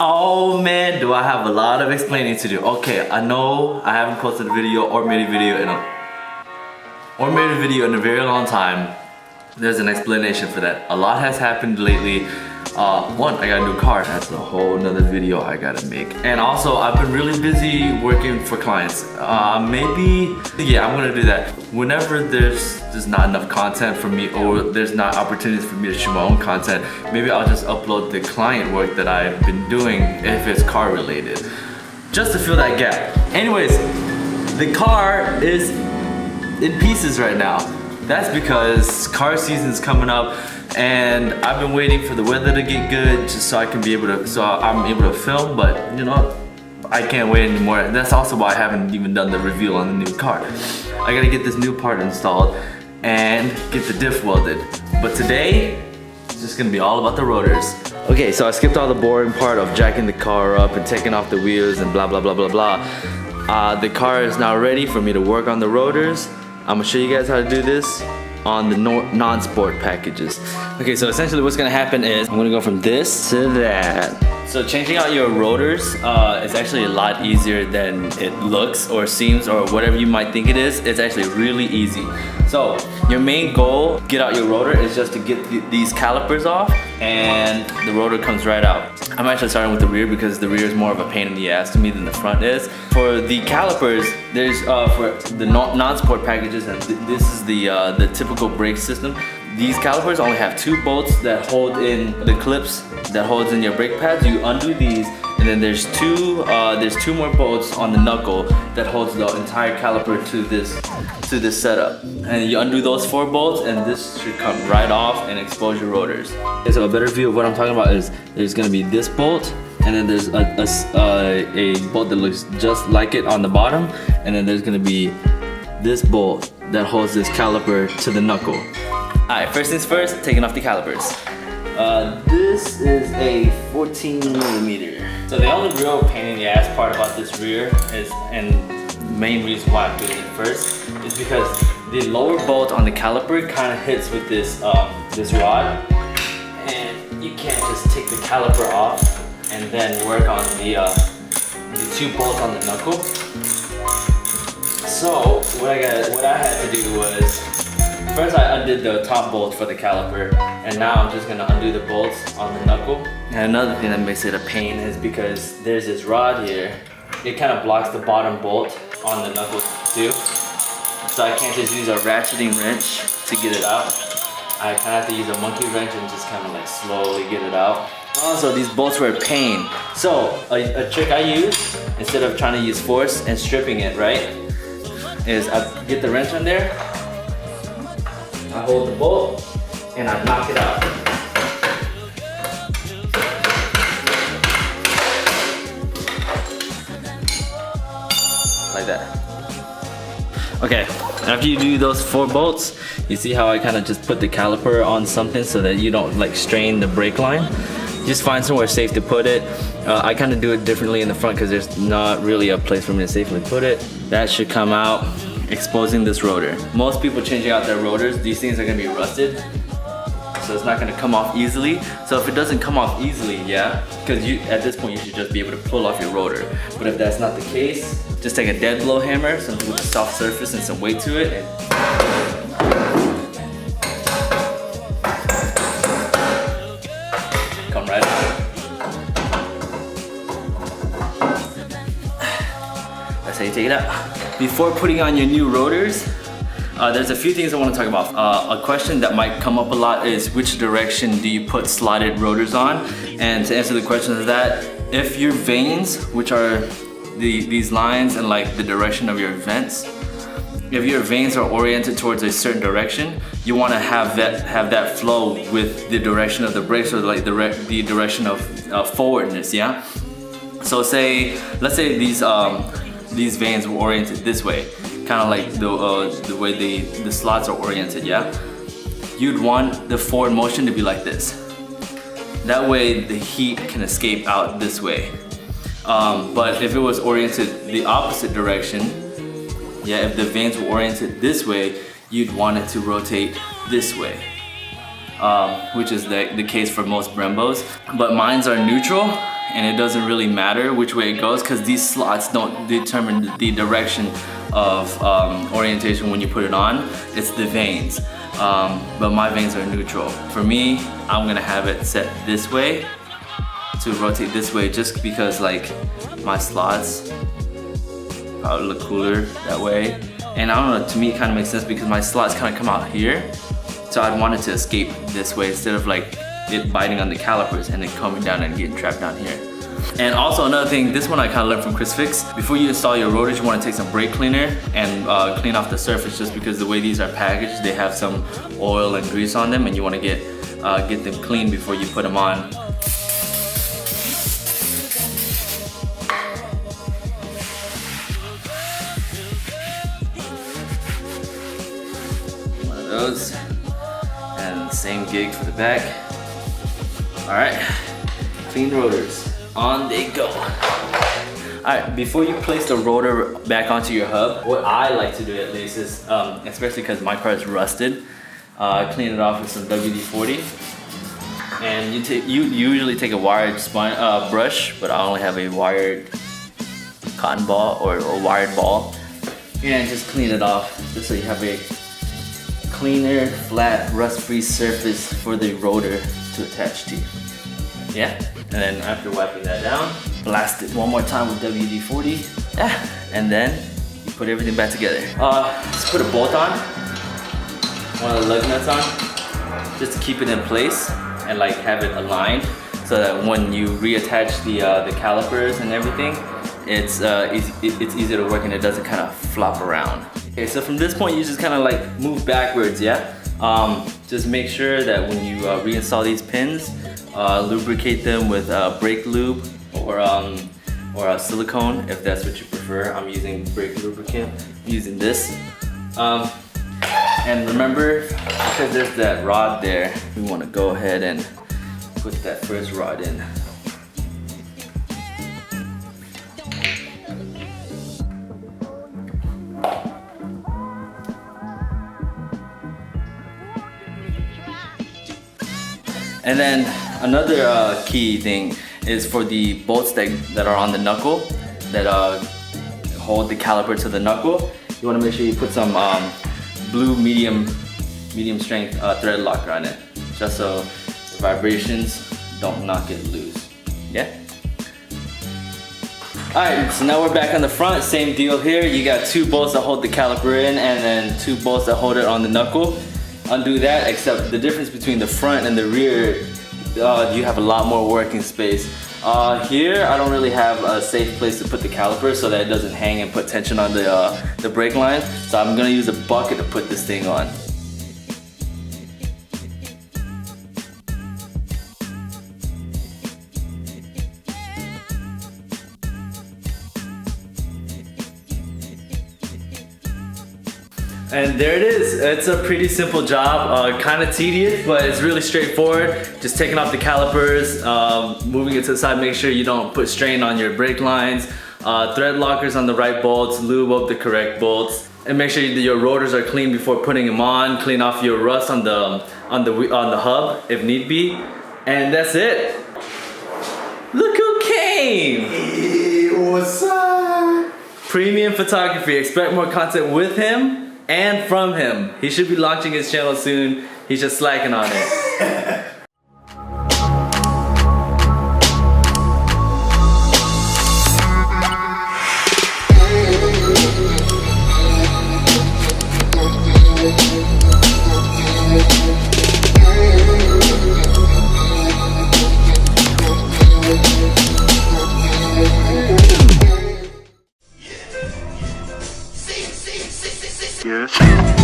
Oh man, do I have a lot of explaining to do. Okay, I know I haven't posted a video or made a video in a very long time. There's an explanation for that. A lot has happened lately. One, I got a new car. That's a whole nother video I gotta make. And also, I've been really busy working for clients. Maybe, yeah, I'm gonna do that. Whenever there's not enough content for me, or there's not opportunities for me to shoot my own content, maybe I'll just upload the client work that I've been doing if it's car related, just to fill that gap. Anyways, the car is in pieces right now. That's because car season's coming up, and I've been waiting for the weather to get good just so I'm able to film, but you know, I can't wait anymore. That's also why I haven't even done the reveal on the new car. I gotta get this new part installed and get the diff welded. But today, it's just gonna be all about the rotors. Okay, so I skipped all the boring part of jacking the car up and taking off the wheels and blah, blah, blah, blah, blah. The car is now ready for me to work on the rotors. I'm gonna show you guys how to do this on the non-sport packages. Okay, so essentially what's gonna happen is I'm gonna go from this to that. So changing out your rotors is actually a lot easier than it looks or seems or whatever you might think it is. It's actually really easy. So your main goal, get out your rotor, is just to get these calipers off, and the rotor comes right out. I'm actually starting with the rear because the rear is more of a pain in the ass to me than the front is. For the calipers, there's for the non-sport packages, and this is the typical brake system. These calipers only have 2 bolts that hold in the clips that holds in your brake pads. You undo these, and then there's two more bolts on the knuckle that holds the entire caliper to this setup. And you undo those 4 bolts, and this should come right off and expose your rotors. Okay, so a better view of what I'm talking about is there's gonna be this bolt, and then there's a bolt that looks just like it on the bottom, and then there's gonna be this bolt that holds this caliper to the knuckle. Alright, first things first, taking off the calipers. This is a 14mm. So the only real pain in the ass part about this rear is, and the main reason why I'm doing it first, is because the lower bolt on the caliper kind of hits with this this rod, and you can't just take the caliper off and then work on the 2 bolts on the knuckle. So what I had to do was, first I undid the top bolt for the caliper, and now I'm just gonna undo the bolts on the knuckle. And another thing that makes it a pain is because there's this rod here. It kind of blocks the bottom bolt on the knuckle too. So I can't just use a ratcheting wrench to get it out. I kind of have to use a monkey wrench and just kind of like slowly get it out. Also, these bolts were a pain. So a trick I use, instead of trying to use force and stripping it, right, is I get the wrench on there, I hold the bolt, and I knock it out. Like that. Okay, after you do those 4 bolts, you see how I kind of just put the caliper on something so that you don't like strain the brake line. Just find somewhere safe to put it. I kind of do it differently in the front because there's not really a place for me to safely put it. That should come out, exposing this rotor. Most people changing out their rotors, these things are gonna be rusted, so it's not gonna come off easily. So if it doesn't come off easily, yeah, because at this point you should just be able to pull off your rotor. But if that's not the case, just take a dead blow hammer, something with a soft surface and some weight to it, and come right out. That's how you take it out. Before putting on your new rotors, there's a few things I want to talk about. A question that might come up a lot is, which direction do you put slotted rotors on? And to answer the question of that, if your vanes, which are these lines and like the direction of your vents, if your vanes are oriented towards a certain direction, you want to have that flow with the direction of the brakes, or like the direction of forwardness, yeah? So let's say these vanes were oriented this way, kind of like the way the slots are oriented, yeah? You'd want the forward motion to be like this. That way the heat can escape out this way. But if it was oriented the opposite direction, yeah, if the vanes were oriented this way, you'd want it to rotate this way, which is the case for most Brembos. But mine's are neutral, and it doesn't really matter which way it goes because these slots don't determine the direction of orientation when you put it on. It's the vanes, but my vanes are neutral. For me, I'm gonna have it set this way to rotate this way just because like my slots probably look cooler that way. And I don't know, to me it kind of makes sense because my slots kind of come out here. So I'd want it to escape this way instead of like it biting on the calipers and then coming down and getting trapped down here. And also another thing, this one I kind of learned from Chris Fix. Before you install your rotors, you want to take some brake cleaner and clean off the surface just because the way these are packaged, they have some oil and grease on them and you want to get them clean before you put them on. One of those. And same gig for the back. All right, clean rotors, on they go. All right, before you place the rotor back onto your hub, what I like to do at least is, especially because my car is rusted, clean it off with some WD-40. And you usually take a wired brush, but I only have a wired cotton ball or a wired ball. And just clean it off, just so you have a cleaner, flat, rust-free surface for the rotor to attach to. Yeah, and then after wiping that down, blast it one more time with WD-40. Yeah, and then you put everything back together. Just put a bolt on, one of the lug nuts on, just to keep it in place and like have it aligned so that when you reattach the calipers and everything, it's easier to work and it doesn't kind of flop around. Okay, so from this point you just kind of like move backwards, yeah? Just make sure that when you reinstall these pins, lubricate them with brake lube or silicone if that's what you prefer. I'm using brake lubricant, I'm using this. And remember, because there's that rod there, we want to go ahead and put that first rod in. And then another key thing is for the bolts that are on the knuckle, that hold the caliper to the knuckle. You want to make sure you put some blue medium strength thread locker on it, just so the vibrations don't knock it loose. Yeah? Alright, so now we're back on the front, same deal here. You got 2 bolts that hold the caliper in and then 2 bolts that hold it on the knuckle. Undo that, except the difference between the front and the rear, you have a lot more working space. Here, I don't really have a safe place to put the caliper so that it doesn't hang and put tension on the brake line. So I'm gonna use a bucket to put this thing on. And there it is. It's a pretty simple job, kind of tedious, but it's really straightforward. Just taking off the calipers, moving it to the side, make sure you don't put strain on your brake lines, thread lockers on the right bolts, lube up the correct bolts, and make sure that your rotors are clean before putting them on. Clean off your rust on the hub if need be, and that's it. Look who came! Hey, what's up? Premium photography. Expect more content with him and from him. He should be launching his channel soon. He's just slacking on it. Yes.